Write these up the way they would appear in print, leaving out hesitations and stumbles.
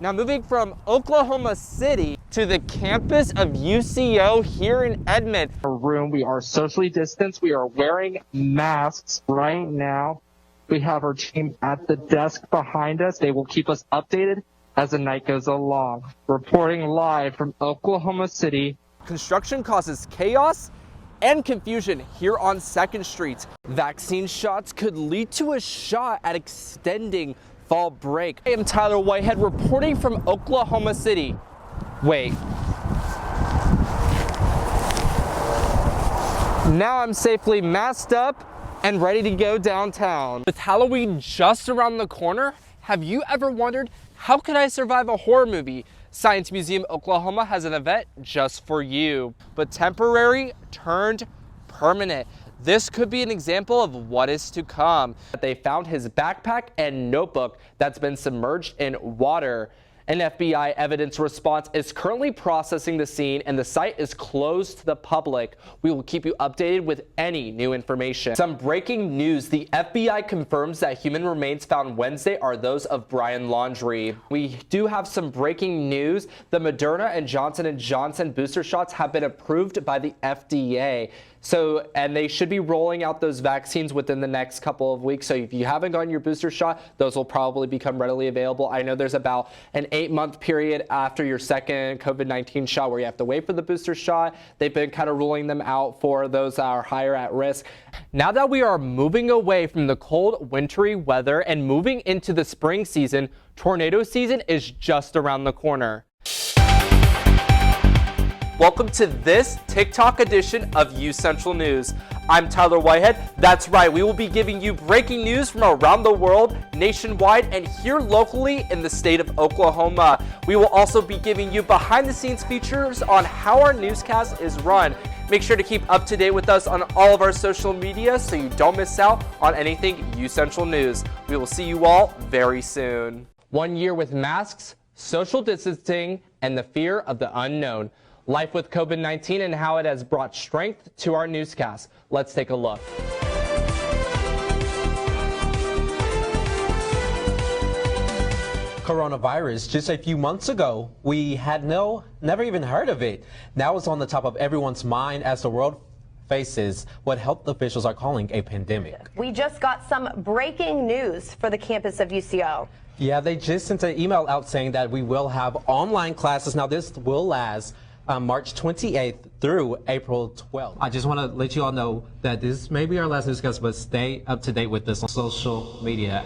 Now moving from Oklahoma City to the campus of UCO here in Edmond. Our room, we are socially distanced. We are wearing masks right now. We have our team at the desk behind us. They will keep us updated as the night goes along. Reporting live from Oklahoma City. Construction causes chaos and confusion here on 2nd Street. Vaccine shots could lead to a shot at extending fall break. I am Tyler Whitehead reporting from Oklahoma City. Wait. Now I'm safely masked up and ready to go downtown. With Halloween just around the corner, have you ever wondered, how could I survive a horror movie? Science Museum Oklahoma has an event just for you, but temporary turned permanent. This could be an example of what is to come. They found his backpack and notebook that's been submerged in water. An FBI evidence response is currently processing the scene and the site is closed to the public. We will keep you updated with any new information. Some breaking news. The FBI confirms that human remains found Wednesday are those of Brian Laundrie. We do have some breaking news. The Moderna and Johnson & Johnson booster shots have been approved by the FDA. And they should be rolling out those vaccines within the next couple of weeks. So if you haven't gotten your booster shot, those will probably become readily available. I know there's about an 8-month period after your second COVID-19 shot where you have to wait for the booster shot. They've been kind of ruling them out for those that are higher at risk. Now that we are moving away from the cold, wintry weather and moving into the spring season, tornado season is just around the corner. Welcome to this TikTok edition of U Central News. I'm Tyler Whitehead. That's right, we will be giving you breaking news from around the world, nationwide, and here locally in the state of Oklahoma. We will also be giving you behind-the-scenes features on how our newscast is run. Make sure to keep up to date with us on all of our social media so you don't miss out on anything U Central News. We will see you all very soon. 1 year with masks, social distancing, and the fear of the unknown. Life with COVID-19 and how it has brought strength to our newscast. Let's take a look. Coronavirus. Just a few months ago, we had never even heard of it. Now it's on the top of everyone's mind as the world faces what health officials are calling a pandemic. We just got some breaking news for the campus of UCO. Yeah, they just sent an email out saying that we will have online classes. Now this will last March 28th through April 12th. I just want to let you all know that this may be our last newscast, but stay up to date with us on social media.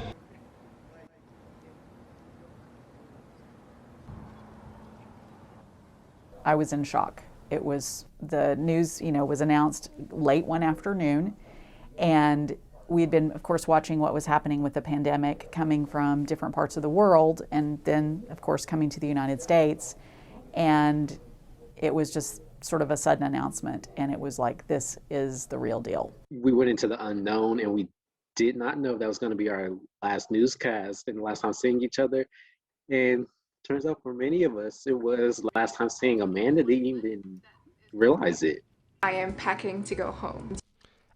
I was in shock. It was, the news, was announced late one afternoon, and we had been, of course, watching what was happening with the pandemic coming from different parts of the world, and then, of course, coming to the United States. And it was just sort of a sudden announcement, and it was like, this is the real deal. We went into the unknown, and we did not know that was going to be our last newscast and the last time seeing each other. And turns out for many of us, it was the last time seeing Amanda. Didn't even realize it. I am packing to go home.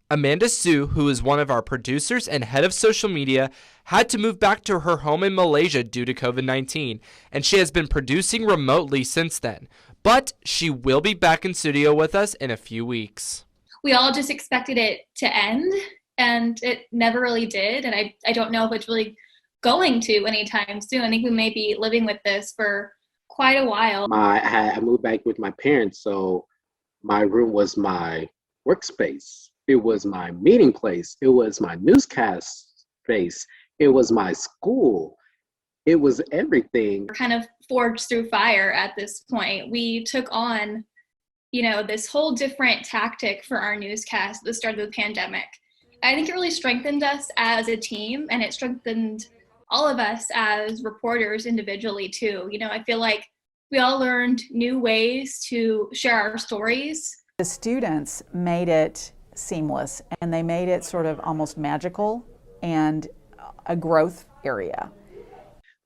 Amanda Sue, who is one of our producers and head of social media, had to move back to her home in Malaysia due to COVID-19, and she has been producing remotely since then. But she will be back in studio with us in a few weeks. We all just expected it to end, and it never really did, and I don't know if it's really going to anytime soon. I think we may be living with this for quite a while. I moved back with my parents, so my room was my workspace. It was my meeting place. It was my newscast space. It was my school. It was everything. We're kind of forged through fire at this point. We took on, this whole different tactic for our newscast at the start of the pandemic. I think it really strengthened us as a team, and it strengthened all of us as reporters individually too. I feel like we all learned new ways to share our stories. The students made it seamless, and they made it sort of almost magical and a growth area.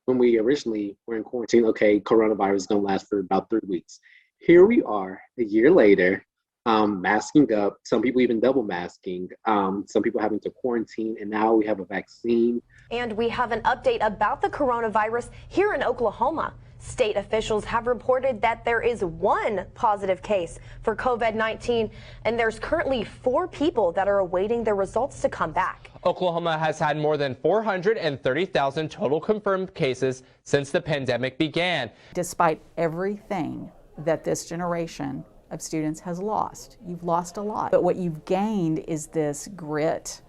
When we originally were in quarantine, okay, coronavirus is going to last for about 3 weeks. Here we are, a year later, masking up, some people even double masking, some people having to quarantine, and now we have a vaccine. And we have an update about the coronavirus here in Oklahoma. State officials have reported that there is one positive case for COVID-19, and there's currently 4 people that are awaiting their results to come back. Oklahoma has had more than 430,000 total confirmed cases since the pandemic began. Despite everything that this generation of students has lost, you've lost a lot. But what you've gained is this grit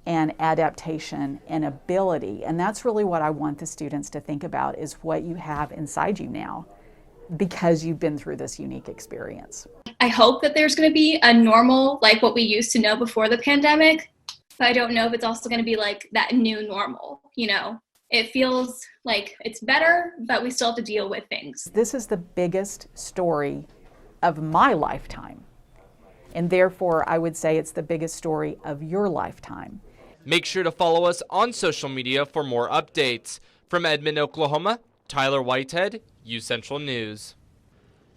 and adaptation and ability. And that's really what I want the students to think about, is what you have inside you now because you've been through this unique experience. I hope that there's going to be a normal, like what we used to know before the pandemic, but I don't know if it's also going to be like that new normal, you know? It feels like it's better, but we still have to deal with things. This is the biggest story of my lifetime, and therefore I would say it's the biggest story of your lifetime. Make sure to follow us on social media for more updates. From Edmond, Oklahoma, Tyler Whitehead, U-Central News.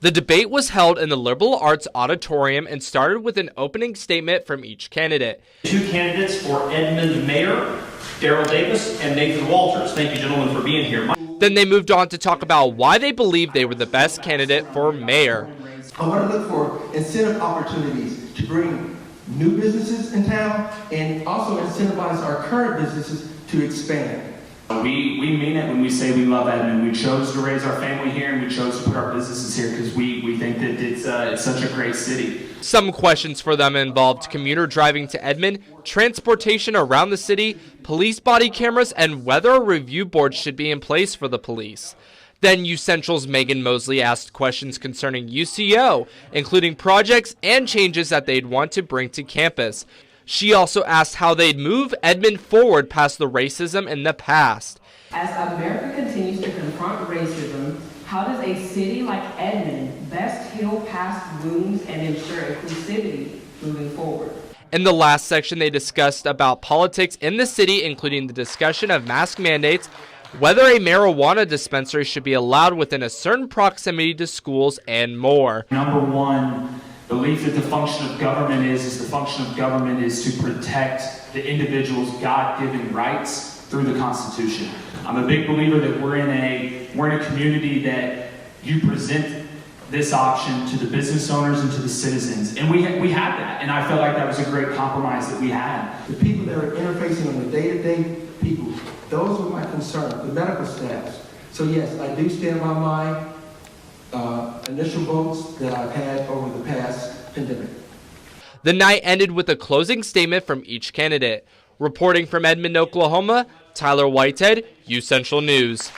The debate was held in the Liberal Arts Auditorium and started with an opening statement from each candidate. 2 candidates for Edmond Mayor, Darrell Davis and Nathan Walters. Thank you, gentlemen, for being here. Then they moved on to talk about why they believe they were the best candidate for mayor. I want to look for incentive opportunities to bring new businesses in town and also incentivize our current businesses to expand. We mean it when we say we love Edmond. We chose to raise our family here and we chose to put our businesses here because we think that it's such a great city. Some questions for them involved commuter driving to Edmond, transportation around the city, police body cameras, and whether a review board should be in place for the police. Then U-Central's Megan Mosley asked questions concerning UCO, including projects and changes that they'd want to bring to campus. She also asked how they'd move Edmond forward past the racism in the past. As America continues to confront racism, how does a city like Edmond best heal past wounds and ensure inclusivity moving forward? In the last section, they discussed about politics in the city, including the discussion of mask mandates, whether a marijuana dispensary should be allowed within a certain proximity to schools, and more. Number one, belief that the function of government is the function of government is to protect the individual's God-given rights through the Constitution. I'm a big believer that we're in a community that you present this option to the business owners and to the citizens, and we had that, and I felt like that was a great compromise that we had. The people that are interfacing on the day-to-day people, those were my concerns, the medical staff. So yes, I do stand by my initial votes that I've had over the past pandemic. The night ended with a closing statement from each candidate. Reporting from Edmond, Oklahoma, Tyler Whitehead, U-Central News.